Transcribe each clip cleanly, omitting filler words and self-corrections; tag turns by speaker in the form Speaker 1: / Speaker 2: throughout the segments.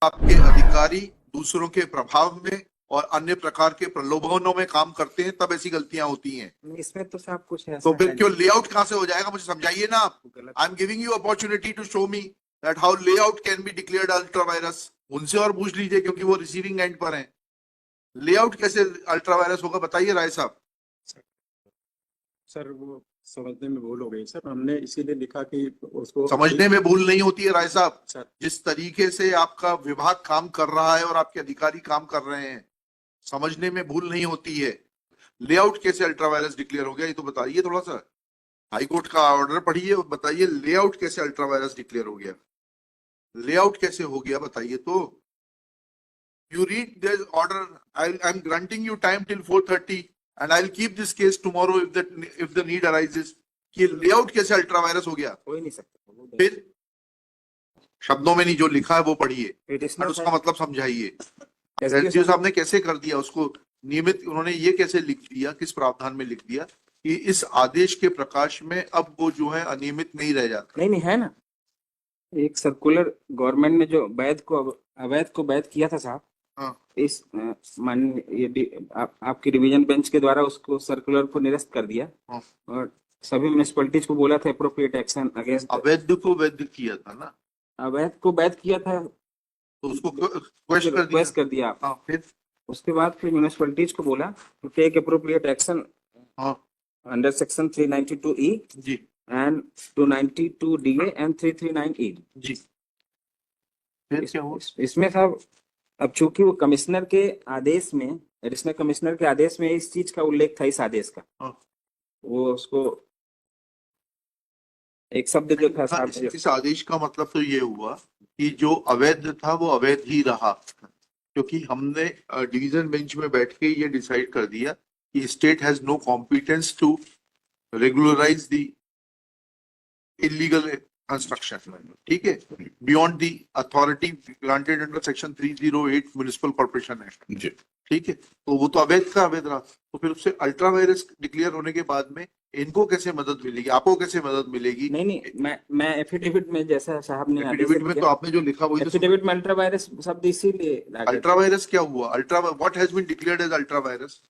Speaker 1: आपके अधिकारी दूसरों के प्रभाव में और अन्य प्रकार के प्रलोभनों में काम करते हैं, तब ऐसी गलतियां होती हैं।
Speaker 2: इसमें तो साहब कुछ
Speaker 1: तो
Speaker 2: ऐसा
Speaker 1: फिर
Speaker 2: है
Speaker 1: क्यों
Speaker 2: नहीं।
Speaker 1: लेआउट कहां से हो जाएगा, मुझे समझाइए ना आप।
Speaker 2: गलत
Speaker 1: I am giving you opportunity to show me that how layout can be declared ultra vires. उनसे और पूछ लीजिए, क्योंकि वो रिसीविंग एंड पर हैं। लेआउट कैसे अल्ट्रा वायरस होगा, बताइए राय साहब।
Speaker 3: सर वो समझने में भूल हो गई सर, हमने इसीलिए लिखा कि उसको
Speaker 1: समझने में भूल नहीं होती है राय साहब,
Speaker 3: सर।
Speaker 1: जिस तरीके से आपका विभाग काम कर रहा है और आपके अधिकारी काम कर रहे हैं, समझने में भूल नहीं होती है। लेआउट कैसे अल्ट्रा वायरस डिक्लेयर हो गया, ये तो बताइए थोड़ा सा। हाईकोर्ट का ऑर्डर पढ़िए और बताइए लेआउट कैसे अल्ट्रा वायरस डिक्लेयर हो गया। लेआउट कैसे हो गया बताइए तो। You read this order. I'm granting you time till 4:30, and I'll keep this case tomorrow if the need arises. कि लेआउट कैसे अल्ट्रा वायरस हो गया,
Speaker 2: हो ही नहीं सकता।
Speaker 1: फिर शब्दों में नहीं, जो लिखा है वो पढ़िए
Speaker 2: Petitioner
Speaker 1: और उसका मतलब समझाइए।
Speaker 2: SDO
Speaker 1: एसडीओ साहब ने कैसे कर दिया उसको नियमित, उन्होंने ये कैसे लिख दिया, किस प्रावधान में लिख दिया कि इस आदेश के प्रकाश में अब वो जो है अनियमित नहीं रह जाता।
Speaker 2: नहीं है ना, एक सर्कुलर गवर्नमेंट ने जो अवैध को वैध किया था साहब।
Speaker 1: हाँ।
Speaker 2: इस आपकी डिवीजन बेंच के द्वारा उसको सर्कुलर को निरस्त कर दिया।
Speaker 1: हाँ।
Speaker 2: और सभी म्युनिसिपैलिटीज को बोला था एप्रोप्रिएट एक्शन अगेंस्ट।
Speaker 1: अवैध को वैध किया था ना,
Speaker 2: अवैध को वैध किया था
Speaker 1: तो उसको क्वेश्चन
Speaker 2: कर दिया।
Speaker 1: हाँ, फिर
Speaker 2: उसके बाद फिर म्युनिसिपैलिटीज को बोला to take appropriate action under section 392E
Speaker 1: G
Speaker 2: and 292DA and 339E
Speaker 1: G. फिर क्या हुआ
Speaker 2: इसमें साहब, अब चूंकि वो कमिश्नर के आदेश में, एडिशनल कमिश्नर के आदेश में इस चीज का उल्लेख था, इस आदेश का।
Speaker 1: हाँ।
Speaker 2: वो उसको एक शब्द जो था साहब,
Speaker 1: इस आदेश का मतलब तो ये हुआ कि जो अवैध था वो अवैध ही रहा, क्योंकि हमने डिवीजन बेंच में बैठ के ये डिसाइड कर दिया कि state has no competence to regularise the illegal construction. ठीक है, beyond the authority granted under section 308 municipal corporation act. ठीक है, तो वो तो अवैध का अवैध रहा, तो फिर उससे अल्ट्रा वायरस डिक्लेयर होने के बाद में इनको कैसे मदद मिलेगी, आपको कैसे मदद मिलेगी?
Speaker 2: नहीं, मैं एफिडेविट में, जैसा साहब ने
Speaker 1: एफिडेविट में तो आपने जो लिखा वही तो।
Speaker 2: एफिडेविट में अल्ट्रा वायरस शब्द इसीलिए
Speaker 1: अल्ट्रा वायरस क्या हुआ, ultra what has been declared as ultra vires,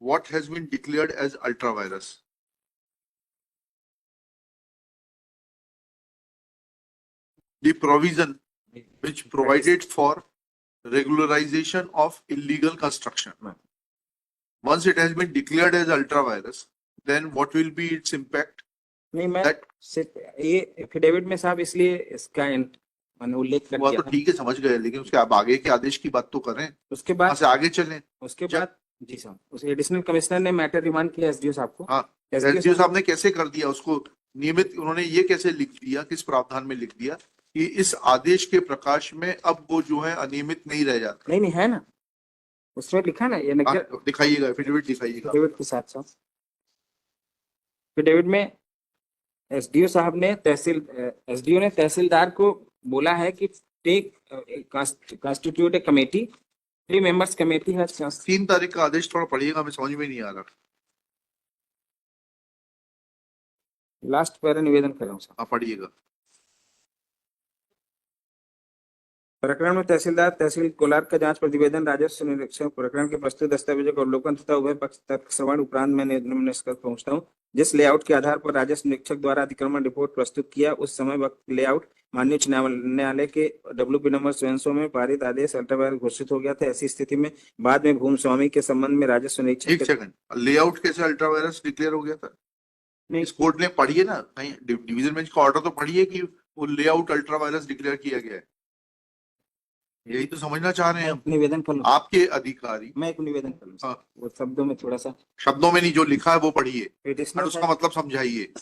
Speaker 1: what has been declared as ultra vires? The provision which provided for regularization of illegal construction. Once it has been declared as ultra virus, then what will be its impact?
Speaker 2: नहीं, मैं सिर्फ ये affidavit में साहब इसलिए इसका मैंने उल्लेख कर दिया
Speaker 1: तो ठीक है, समझ गए, लेकिन उसके आप आगे के आदेश की बात तो करें,
Speaker 2: उसके बाद
Speaker 1: से आगे चलें।
Speaker 2: उसके बाद जी साहब, उस एडिशनल कमिश्नर ने मैटर रिमांड किया एसडीओ साहब को।
Speaker 1: हाँ, एसडीओ साहब ने कैसे कर दिया उसको नियमित, उन्होंने ये कैसे लिख दिया, किस प्रावधान में लिख दिया कि इस आदेश के प्रकाश में अब वो जो है अनियमित नहीं रह जाता?
Speaker 2: नहीं है ना, उसमें लिखा ना, ये
Speaker 1: दिखाइएगा, एफिडेविट दिखाइएगा।
Speaker 2: एफिडेविट के साथ साथ एफिडेविट में एसडीओ साहब ने एसडीओ ने तहसीलदार को बोला है कि take constitute a committee, 3 members committee है।
Speaker 1: 3 तारीख का आदेश थोड़ा पढ़िएगा, हमें समझ में नहीं आ रहा।
Speaker 2: लास्ट पैरा निवेदन कर रहा हूँ साहब,
Speaker 1: आप पढ़िएगा।
Speaker 2: प्रकरण में तहसीलदार तहसील कोलार का जांच प्रतिवेदन राजस्व निरीक्षक प्रकरण के प्रस्तुत दस्तावेजों का अवलोकन तथा उभय पक्ष तक श्रवण उपरांत मैं निष्कर्ष पहुंचता हूं। जिस लेआउट के आधार पर राजस्व निरीक्षक द्वारा अतिक्रमण रिपोर्ट प्रस्तुत किया, उस समय वक्त लेआउट माननीय उच्च न्यायालय के WP नंबर 700 में पारित आदेश अल्ट्रा वायरस घोषित हो गया था। ऐसी स्थिति में बाद में भूमि स्वामी के संबंध में राजस्व निरीक्षक।
Speaker 1: एक सेकंड, लेआउट कैसे अल्ट्रा वायरस डिक्लेयर हो गया था? नहीं, इस कोर्ट ने पढ़िए ना, कहीं डिवीजन बेंच का ऑर्डर तो पढ़िए कि वो लेआउट अल्ट्रा वायरस डिक्लेयर किया गया है। यही तो समझना चाह रहे हैं हम।
Speaker 2: निवेदन कर
Speaker 1: आपके अधिकारी,
Speaker 2: मैं एक निवेदन कर लूं, वो शब्दों में थोड़ा सा,
Speaker 1: शब्दों में नहीं, जो लिखा है वो पढ़िए और उसका मतलब समझाइए।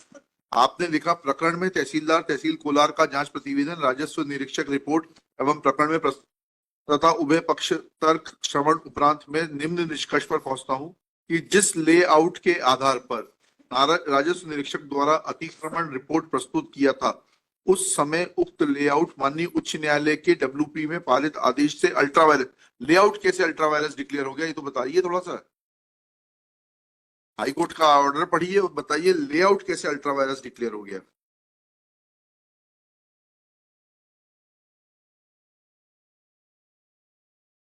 Speaker 1: आपने लिखा प्रकरण में तहसीलदार तहसील कोलार का जांच प्रतिवेदन राजस्व निरीक्षक रिपोर्ट एवं प्रकरण में तथा उभय पक्ष तर्क श्रवण उपरांत में निम्न निष्कर्ष पर पहुंचता हूं कि जिस लेआउट के आधार पर राजस्व निरीक्षक द्वारा अतिक्रमण रिपोर्ट प्रस्तुत किया था, उस समय उक्त लेआउट माननीय उच्च न्यायालय के WP में पारित आदेश से अल्ट्रा वायरस। लेआउट कैसे अल्ट्रा वायरस डिक्लेयर हो गया, ये तो बताइए थोड़ा सा। हाईकोर्ट का ऑर्डर पढ़िए और बताइए लेआउट कैसे अल्ट्रा वायरस डिक्लेयर हो गया।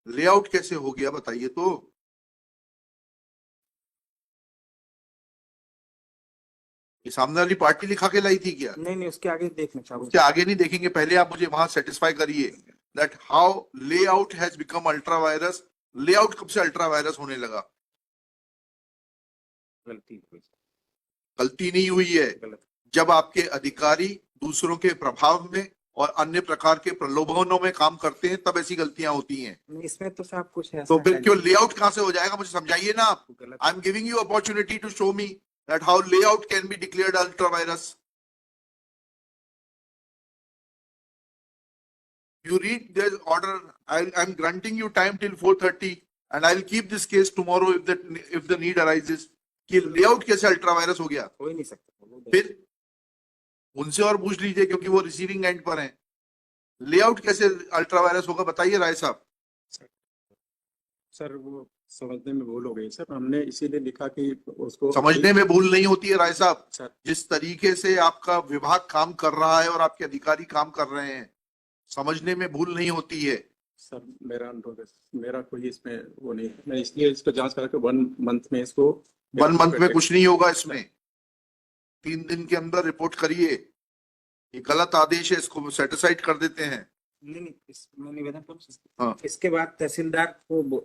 Speaker 1: लेआउट कैसे हो गया बताइए तो। ये सामने वाली पार्टी लिखा के लाई थी क्या?
Speaker 2: नहीं नहीं, उसके आगे देखना चाहूँ।
Speaker 1: उसके आगे नहीं देखेंगे, पहले आप मुझे वहां सेटिस्फाई करिए that how layout has become ultra vires. Layout कब से अल्ट्रा वायरस होने लगा?
Speaker 2: गलती हुई,
Speaker 1: गलती नहीं हुई है।
Speaker 2: गलत।
Speaker 1: जब आपके अधिकारी दूसरों के प्रभाव में और अन्य प्रकार के प्रलोभनों में काम करते हैं तब ऐसी गलतियां होती हैं।
Speaker 2: नहीं, इसमें तो साहब कुछ ऐसा
Speaker 1: तो फिर
Speaker 2: है
Speaker 1: क्यों
Speaker 2: नहीं।
Speaker 1: लेआउट कहां से हो जाएगा, मुझे समझाइए ना आप।
Speaker 2: गलत।
Speaker 1: I am giving you opportunity to show me that how layout can be declared ultra vires. You read the order. I'm granting you time till 4:30, and I'll keep this case tomorrow if the need arises. कि layout कैसे ultra vires हो गया?
Speaker 2: हो ही नहीं सकता।
Speaker 1: फिर उनसे और पूछ लीजिए क्योंकि वो रिसीविंग एंड पर हैं। लेआउट कैसे अल्ट्रा वायरस होगा बताइए राय साहब।
Speaker 3: सर वो समझने में भूल हो गई सर, हमने इसीलिए लिखा कि उसको
Speaker 1: समझने में भूल नहीं होती है राय साहब।
Speaker 3: सर
Speaker 1: जिस तरीके से आपका विभाग काम कर रहा है और आपके अधिकारी काम कर रहे हैं, समझने में भूल नहीं होती है।
Speaker 3: सर मेरा अनुरोध है, मेरा कोई इसमें वो नहीं है। मैं इसलिए इसको जांच करा के 1 मंथ में इसको
Speaker 1: 1 मंथ में कुछ नहीं होगा इसमें। 3 दिन के अंदर रिपोर्ट करिए। ये गलत आदेश है, इसको सेटिसाइड कर देते हैं।
Speaker 2: नहीं नहीं, मैं निवेदन करूँ।
Speaker 1: हाँ।
Speaker 2: इसके बाद तहसीलदार को